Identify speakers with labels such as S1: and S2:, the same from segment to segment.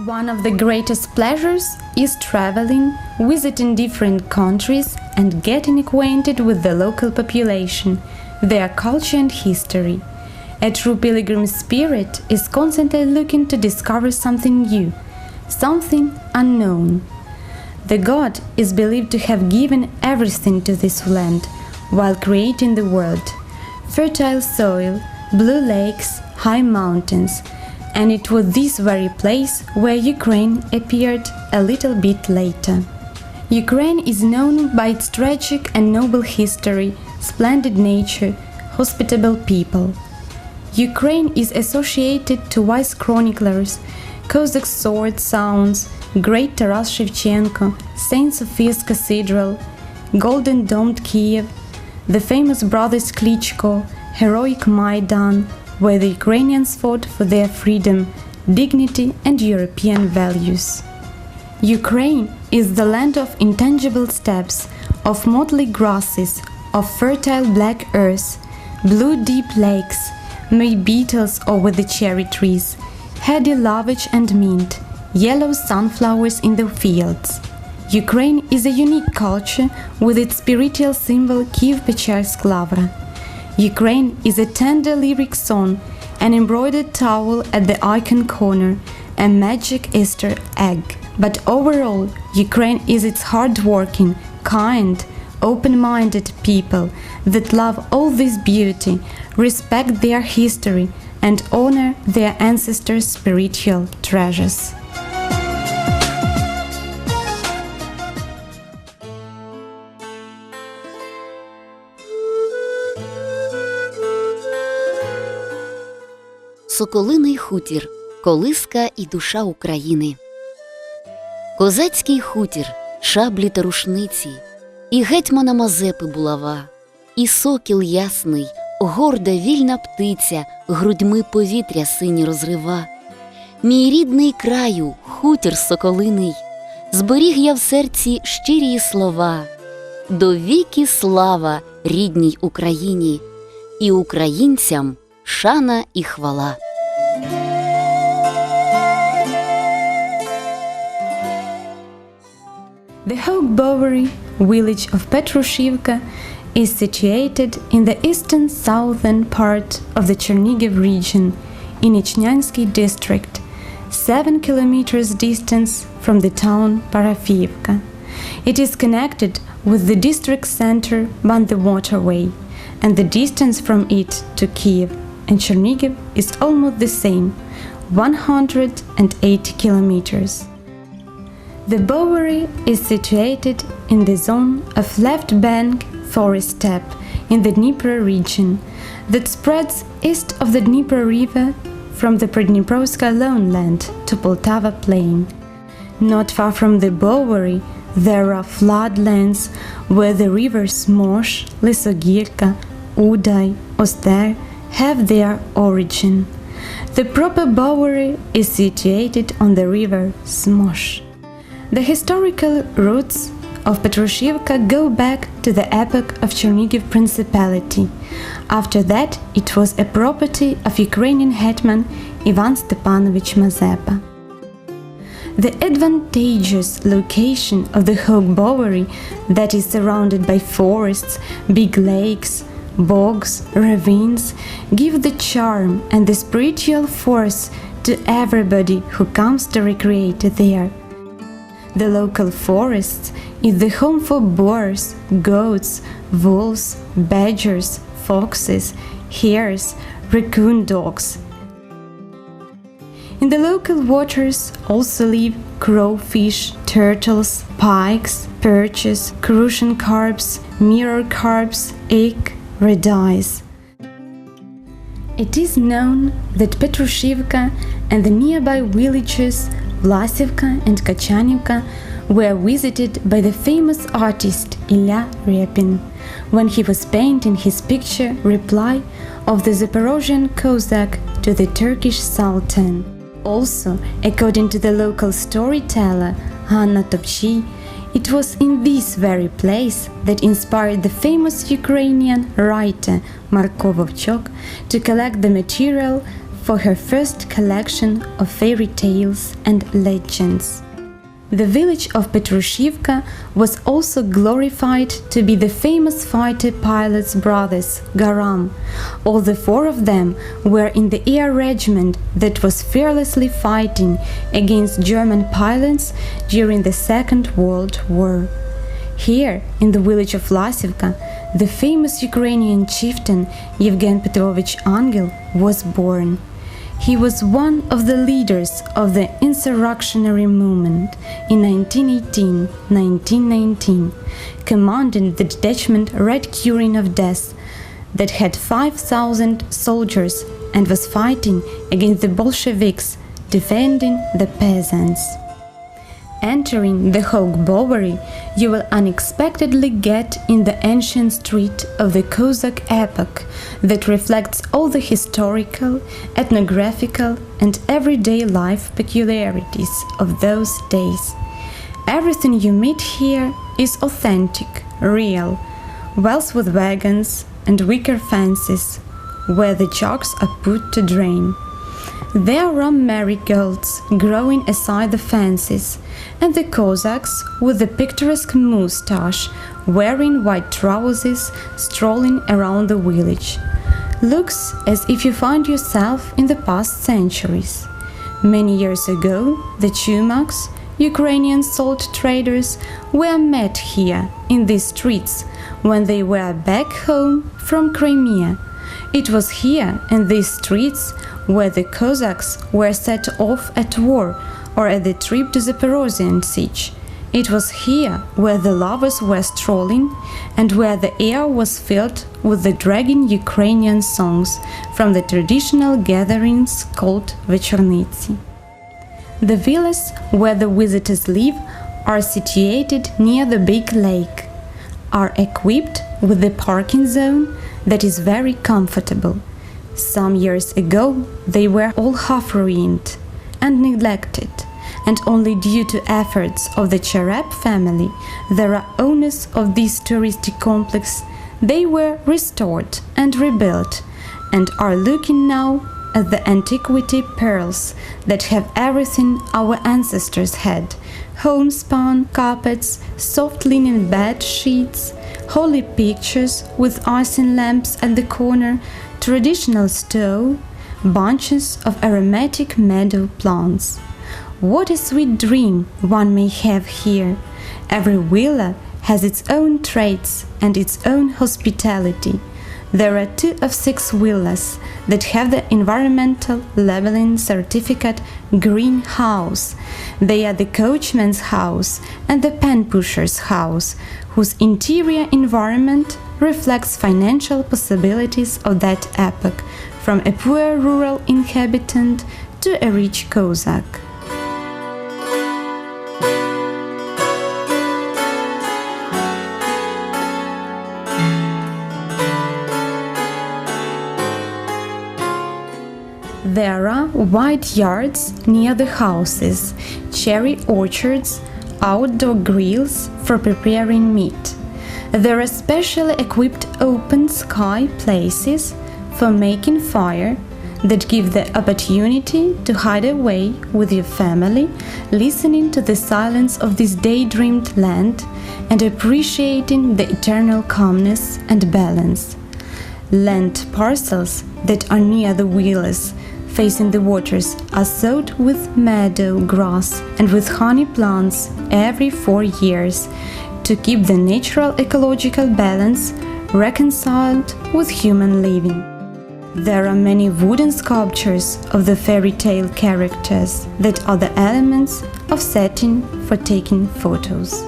S1: One of the greatest pleasures is traveling, visiting different countries and getting acquainted with the local population, their culture and history. A true pilgrim spirit is constantly looking to discover something new, something unknown. The god is believed to have given everything to this land while creating the world: fertile soil, blue lakes, high mountains. And it was this very place where Ukraine appeared a little bit later. Ukraine is known by its tragic and noble history, splendid nature, hospitable people. Ukraine is associated to wise chroniclers, Cossack sword sounds, great Taras Shevchenko, St. Sophia's Cathedral, golden domed Kiev, the famous brothers Klitschko, heroic Maidan, where the Ukrainians fought for their freedom, dignity and European values. Ukraine is the land of intangible steppes, of motley grasses, of fertile black earth, blue deep lakes, may beetles over the cherry trees, heady lovage and mint, yellow sunflowers in the fields. Ukraine is a unique culture with its spiritual symbol Kiev-Pечерsk Lavra. Ukraine is a tender lyric song, an embroidered towel at the icon corner, a magic Easter egg. But overall, Ukraine is its hard-working, kind, open-minded people that love all this beauty, respect their history, and honor their ancestors' spiritual treasures.
S2: Соколиний Хутір – колиска і душа України. Козацький хутір, шаблі та рушниці, і гетьмана Мазепи булава, і сокіл ясний, горда вільна птиця, грудьми повітря сині розрива. Мій рідний краю, хутір соколиний, зберіг я в серці щирі слова. Довіки слава рідній Україні, і українцям шана і хвала.
S1: The Bowery village of Petrushivka is situated in the eastern southern part of the Chernigiv region in Ichnyansky district, 7 kilometers distance from the town Parafivka. It is connected with the district center by the waterway, and the distance from it to Kiev and Chernigiv is almost the same, 180 kilometers. The Bowery is situated in the zone of left bank forest steppe in the Dnieper region that spreads east of the Dnieper River from the Pridniprovska lowland to Poltava plain. Not far from the Bowery, there are floodlands where the rivers Smosh, Lisogirka, Uday, Oster have their origin. The proper Bowery is situated on the river Smosh. The historical roots of Petrushivka go back to the epoch of Chernigiv Principality. After that, it was a property of Ukrainian hetman Ivan Stepanovich Mazepa. The advantageous location of the Bowery, that is surrounded by forests, big lakes, bogs, ravines, give the charm and the spiritual force to everybody who comes to recreate there. The local forest is the home for boars, goats, wolves, badgers, foxes, hares, raccoon dogs. In the local waters also live crowfish, turtles, pikes, perches, crucian carps, mirror carps, eke, red eyes. It is known that Petrushivka and the nearby villages Vlasivka and Kachanivka were visited by the famous artist Ilya Repin when he was painting his picture Reply of the Zaporozhian Cossack to the Turkish Sultan. Also, according to the local storyteller Hanna Topchi, it was in this very place that inspired the famous Ukrainian writer Marko Vovchok to collect the material for her first collection of fairy tales and legends. The village of Petrushivka was also glorified to be the famous fighter pilot's brothers, Garam. All the four of them were in the air regiment that was fearlessly fighting against German pilots during the Second World War. Here, in the village of Lasivka, the famous Ukrainian chieftain Yevgen Petrovich Angel was born. He was one of the leaders of the insurrectionary movement in 1918-1919, commanding the detachment Red Curing of Death that had 5,000 soldiers and was fighting against the Bolsheviks, defending the peasants. Entering the Hague Bowery, you will unexpectedly get in the ancient street of the Cossack epoch that reflects all the historical, ethnographical, and everyday life peculiarities of those days. Everything you meet here is authentic, real, wells with wagons and wicker fences, where the jugs are put to drain. There are marigolds growing aside the fences, and the Cossacks with the picturesque moustache, wearing white trousers, strolling around the village. Looks as if you find yourself in the past centuries. Many years ago, the Chumaks, Ukrainian salt traders, were met here in these streets when they were back home from Crimea. It was here in these streets where the Cossacks were set off at war or at the trip to the Zaporozhian siege. It was here where the lovers were strolling and where the air was filled with the dragging Ukrainian songs from the traditional gatherings called Vechernitsi. The villas where the visitors live are situated near the big lake, are equipped with a parking zone that is very comfortable. Some years ago they were all half-ruined and neglected, and only due to efforts of the Cherep family, the owners of this touristic complex, they were restored and rebuilt, and are looking now at the antiquity pearls that have everything our ancestors had: homespun carpets, soft linen bed sheets, holy pictures with icing lamps at the corner, traditional stove, bunches of aromatic meadow plants. What a sweet dream one may have here! Every villa has its own traits and its own hospitality. There are 2 of 6 villas that have the environmental labeling certificate Green House. They are the coachman's house and the pen pusher's house, whose interior environment reflects financial possibilities of that epoch, from a poor rural inhabitant to a rich Cossack. There are wide yards near the houses, cherry orchards, outdoor grills for preparing meat. There are specially equipped open sky places for making fire that give the opportunity to hide away with your family, listening to the silence of this daydreamed land and appreciating the eternal calmness and balance. Land parcels that are near the villas facing the waters are sowed with meadow grass and with honey plants every 4 years to keep the natural ecological balance reconciled with human living. There are many wooden sculptures of the fairy tale characters that are the elements of setting for taking photos.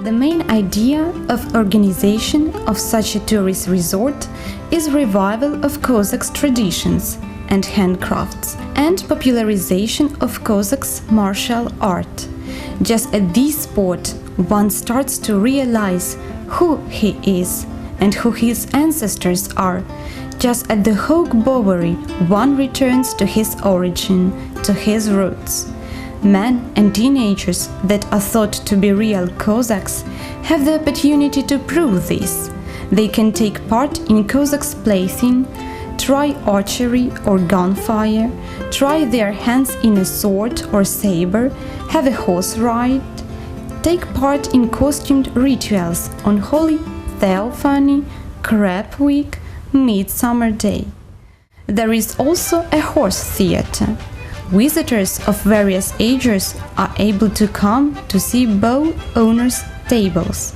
S1: The main idea of organization of such a tourist resort is revival of Cossacks' traditions and handcrafts, and popularization of Cossacks' martial art. Just at this spot, one starts to realize who he is and who his ancestors are. Just at the Hague Bowery, one returns to his origin, to his roots. Men and teenagers that are thought to be real Cossacks have the opportunity to prove this. They can take part in Cossacks' plaything, try archery or gunfire, try their hands in a sword or saber, have a horse ride, take part in costumed rituals on Holy Theophany, Crab Week, Midsummer Day. There is also a horse theater. Visitors of various ages are able to come to see bow owners' tables,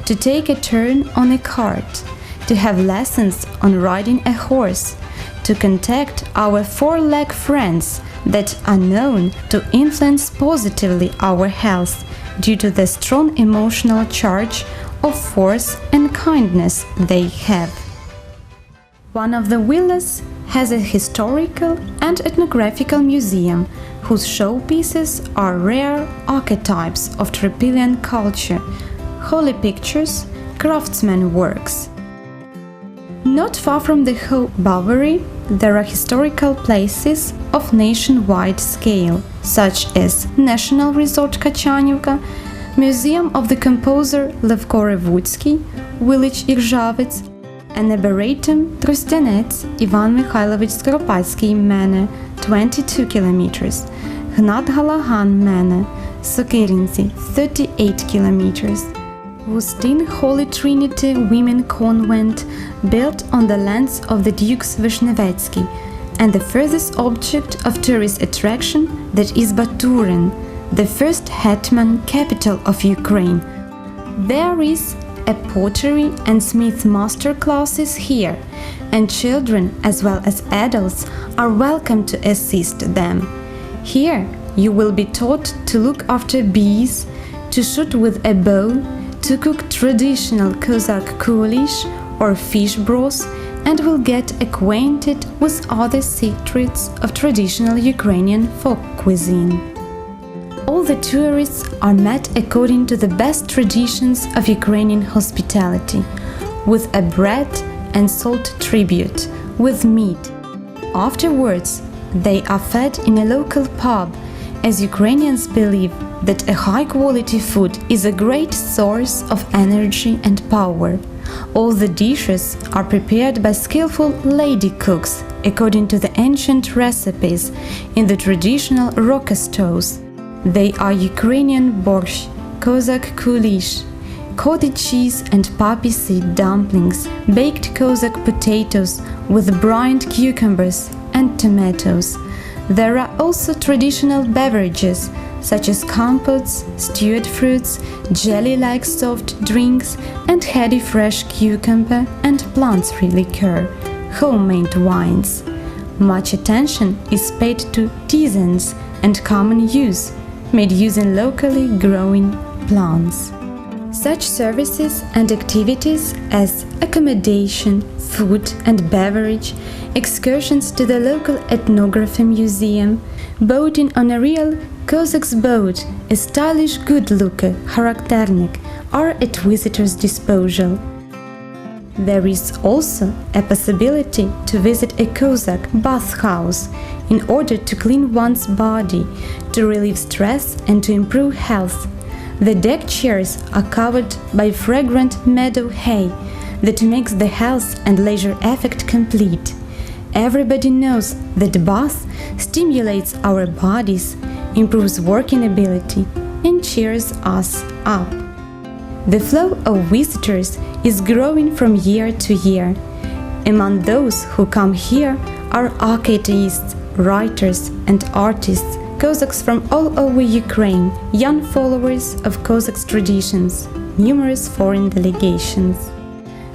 S1: to take a turn on a cart, to have lessons on riding a horse, to contact our four-leg friends that are known to influence positively our health due to the strong emotional charge of force and kindness they have. One of the villas has a historical and ethnographical museum whose showpieces are rare archetypes of Tripolian culture, holy pictures, craftsman works. Not far from the whole Bavary, there are historical places of nationwide scale, such as National Resort Kachanivka, Museum of the composer Levko Revutsky, village Irzhavets, and Arboretum Trostянець Ivan Mikhailovich Skoropadsky Manor, 22 kilometers, Gnat Galagan Manor, Sokelinci, 38 kilometers, Wustin Holy Trinity Women Convent, built on the lands of the Dukes Vishnevetsky, and the furthest object of tourist attraction that is Baturin, the first hetman capital of Ukraine. There is a pottery and smith master classes here, and children as well as adults are welcome to assist them. Here you will be taught to look after bees, to shoot with a bow, to cook traditional Cossack kulish or fish broth, and will get acquainted with other secrets of traditional Ukrainian folk cuisine. All the tourists are met according to the best traditions of Ukrainian hospitality, with a bread and salt tribute, with meat. Afterwards, they are fed in a local pub, as Ukrainians believe that a high-quality food is a great source of energy and power. All the dishes are prepared by skillful lady cooks according to the ancient recipes in the traditional roka stoves. They are Ukrainian borscht, Cossack kulish, cottage cheese and poppy seed dumplings, baked Cossack potatoes with brined cucumbers and tomatoes. There are also traditional beverages such as compotes, stewed fruits, jelly-like soft drinks, and heady fresh cucumber and plant-free liqueur, homemade wines. Much attention is paid to tisanes and common use, made using locally growing plants. Such services and activities as accommodation, food and beverage, excursions to the local ethnography museum, boating on a real Cossack's boat, a stylish good-looker, charakternik, are at visitors' disposal. There is also a possibility to visit a Cossack bathhouse in order to clean one's body, to relieve stress and to improve health. The deck chairs are covered by fragrant meadow hay that makes the health and leisure effect complete. Everybody knows that bath stimulates our bodies, improves working ability, and cheers us up. The flow of visitors is growing from year to year. Among those who come here are architects, writers, and artists, Cossacks from all over Ukraine, young followers of Cossacks traditions, numerous foreign delegations.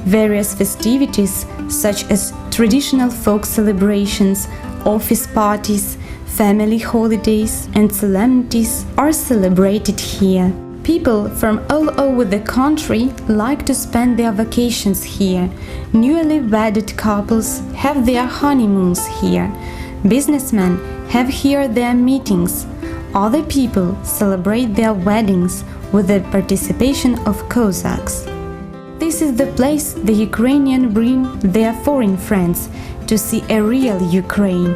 S1: Various festivities such as traditional folk celebrations, office parties, family holidays, and solemnities are celebrated here. People from all over the country like to spend their vacations here. Newly wedded couples have their honeymoons here. Businessmen have here their meetings. Other people celebrate their weddings with the participation of Cossacks. This is the place the Ukrainians bring their foreign friends to see a real Ukraine.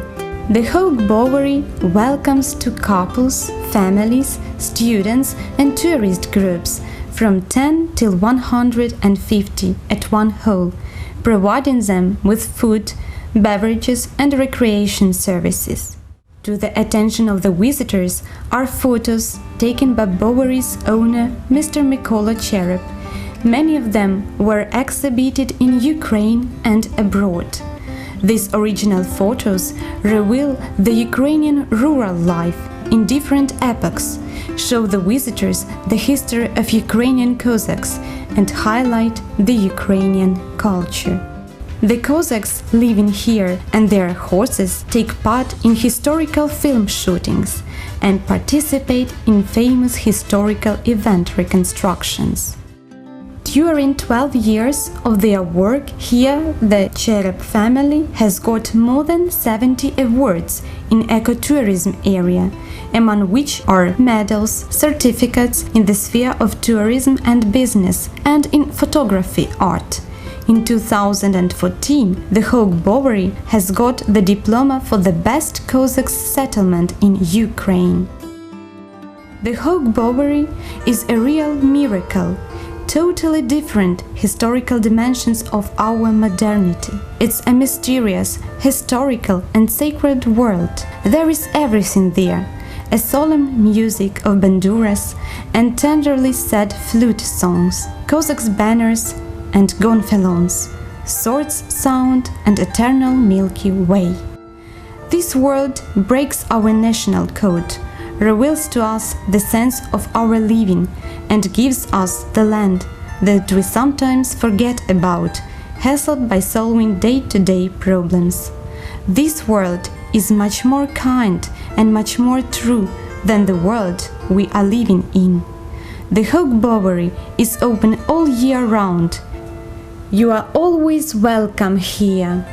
S1: The whole Bavary welcomes to couples, families, students and tourist groups from 10 till 150 at one whole, providing them with food, beverages, and recreation services. To the attention of the visitors are photos taken by Bowery's owner, Mr. Mykola Cherep. Many of them were exhibited in Ukraine and abroad. These original photos reveal the Ukrainian rural life in different epochs, show the visitors the history of Ukrainian Cossacks, and highlight the Ukrainian culture. The Cossacks living here and their horses take part in historical film shootings and participate in famous historical event reconstructions. During 12 years of their work here, the Cherep family has got more than 70 awards in ecotourism area, among which are medals, certificates in the sphere of tourism and business, and in photography art. In 2014, the Hauk Bowery has got the diploma for the best Cossack settlement in Ukraine. The Hauk Bowery is a real miracle, totally different historical dimensions of our modernity. It's a mysterious, historical and sacred world. There is everything there. A solemn music of banduras and tenderly sad flute songs, Cossacks' banners and gonfalons, swords sound and eternal Milky Way. This world breaks our national code, reveals to us the sense of our living, and gives us the land that we sometimes forget about, hassled by solving day-to-day problems. This world is much more kind and much more true than the world we are living in. The Hauk Bowery is open all year round. You are always welcome here.